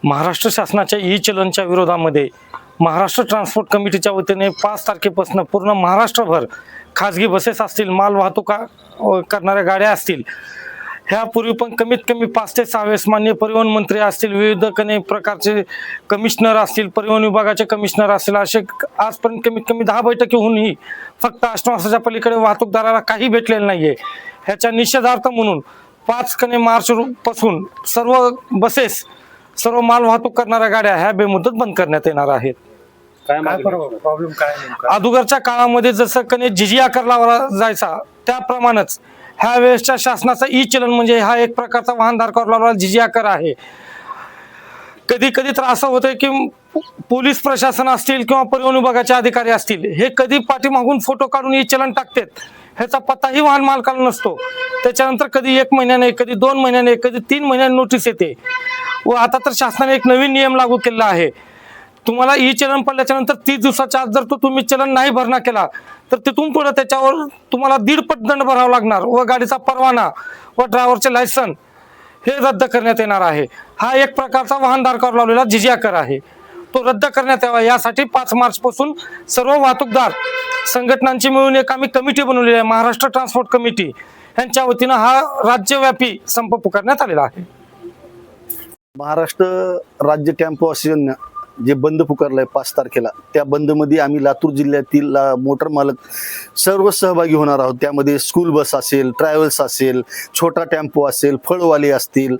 महाराष्ट्र शासनाच्या ई चलनच्या विरोधामध्ये महाराष्ट्र ट्रान्सपोर्ट कमिटीच्या वतीने 5 तारखेपासून पूर्ण महाराष्ट्रभर खाजगी बसेस असतील, माल वाहतूक करणाऱ्या गाड्या असतील, ह्यापूर्वी पण कमीत कमी 5 ते 6 वेळेस माननीय परिवहन मंत्री असतील, विविध प्रकारचे कमिशनर असतील, परिवहन विभागाचे कमिशनर असतील, असे आजपर्यंत कमीत कमी 10 बैठकी होऊनही फक्त आश्वासनाच्या पलीकडे वाहतूकदाराला काही भेटलेलं नाहीये। ह्याच्या निषेधार्थ म्हणून 5 मार्च पासून सर्व बसेस, सर्व माल वाहतूक करणाऱ्या गाड्या ह्या बेमुदत बंद करण्यात येणार आहेत। काय प्रॉब्लेम काय नेमका? अगोदरच्या काळामध्ये जसं जिजी आकार लावला जायचा त्याप्रमाणेच ह्या वेळेसच्या शासनाचा ई चलन म्हणजे हा एक प्रकारचा वाहनधारकावर लावलेला जिजी आकार आहे। कधी कधी तर असं होतंय की पोलीस प्रशासन असतील किंवा परिवहन विभागाचे अधिकारी असतील, हे कधी पाठीमागून फोटो काढून ई चलन टाकतात, ह्याचा पत्ताही वाहन मालकाला नसतो। त्याच्यानंतर कधी 1 महिन्याने, कधी 2 महिन्याने, कधी 3 महिन्याने नोटीस येते। व आता तर शासनाने एक नवीन नियम लागू केला आहे, तुम्हाला ई चलन पडल्याच्या नंतर 30 दिवसाच्या आत जर तुम्ही चलन नाही भरणा केला तर तिथून पुढे त्याच्यावर तुम्हाला 1.5 पट दंड भरावा लागणार व गाडीचा परवाना व ड्रायव्हरचे लायसन हे रद्द करण्यात येणार आहे। हा एक प्रकारचा वाहनधारकावर लावलेला जिजी आकार आहे, तो रद्द करण्यात यावा यासाठी 5 मार्च पासून सर्व वाहतूकदार संघटनांची मिळून एक आम्ही कमिटी बनवलेली आहे, महाराष्ट्र ट्रान्सपोर्ट कमिटी, यांच्या वतीनं हा राज्यव्यापी संप पुकारण्यात आलेला आहे। महाराष्ट्र राज्य टेम्पो असोसिएशन जे बंद पुकारलंय 5 तारखेला, त्या बंदमध्ये आम्ही लातूर जिल्ह्यातील मोटर मालक सर्व सहभागी होणार आहोत। त्यामध्ये स्कूल बस असेल, ट्रॅव्हल्स असेल, छोटा टेम्पो असेल, फळवाले असतील,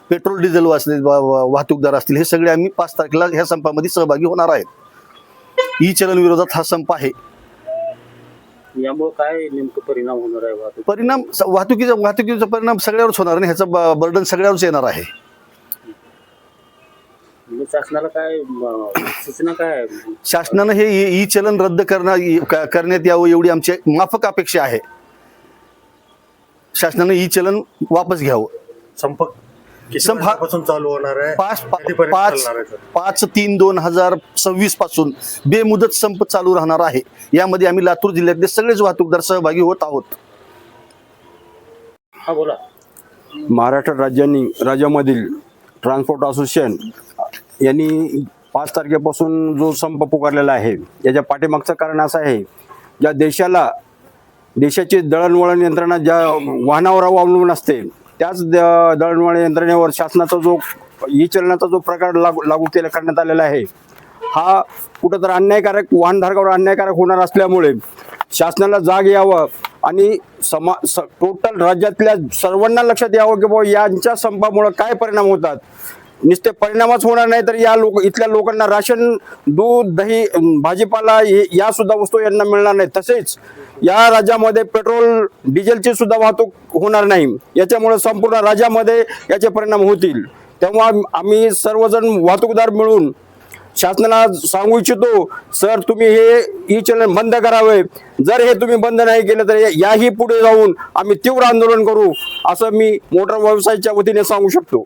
पेट्रोल डिझेल वाहतूकदार असतील, हे सगळे आम्ही 5 तारखेला ह्या संपामध्ये सहभागी होणार आहेत। ई चलन विरोधात हा संप आहे। यामुळे काय नेमकं परिणाम होणार आहे? परिणाम वाहतुकीचा परिणाम सगळ्यावरच होणार आणि ह्याचा बर्डन सगळ्यावरच येणार आहे। शासनाला काय सूचना काय? शासनानं हे ई चलन रद्द करण्यात यावं एवढी आमची माफक अपेक्षा आहे। शासनानं ई चलन वापस घ्यावं। संप पासून चालू होणार आहे? 5/3/2026 पासून बेमुदत संप चालू राहणार आहे। यामध्ये आम्ही लातूर जिल्ह्यातले सगळेच वाहतूकदार सहभागी होत आहोत। हा बोला। महाराष्ट्र राज्यामधील ट्रान्सपोर्ट असोसिएशन यांनी 5 तारखेपासून जो संप पुकारलेला आहे, याच्या पाठीमागचं कारण असं आहे, ज्या देशाची दळणवळण यंत्रणा ज्या वाहनावर अवलंबून असते, त्याच दळणवळण यंत्रणेवर शासनाचा जो ई चलनाचा जो प्रकार लागू करण्यात आलेला आहे, हा कुठंतरी अन्यायकारक, वाहनधारकावर अन्यायकारक होणार असल्यामुळे शासनाला जाग यावं आणि टोटल राज्यातल्या सर्वांना लक्षात यावं की बाबा यांच्या संपामुळे काय परिणाम होतात। नुसते परिणामच होणार नाही तर इथल्या लोकांना राशन, दूध, दही, भाजीपाला या सुद्धा वस्तू यांना मिळणार नाही। तसेच या राज्यामध्ये पेट्रोल डिझेलची सुद्धा वाहतूक होणार नाही। याच्यामुळे संपूर्ण राज्यामध्ये याचे परिणाम होतील। तेव्हा आम्ही सर्वजण वाहतूकदार मिळून शासनाला सांगू इच्छितो, सर तुम्ही हे ई चलन बंद करावे। जर हे तुम्ही बंद नाही केलं तर याही पुढे जाऊन आम्ही तीव्र आंदोलन करू, असं मी मोटार व्यवसायाच्या वतीने सांगू शकतो।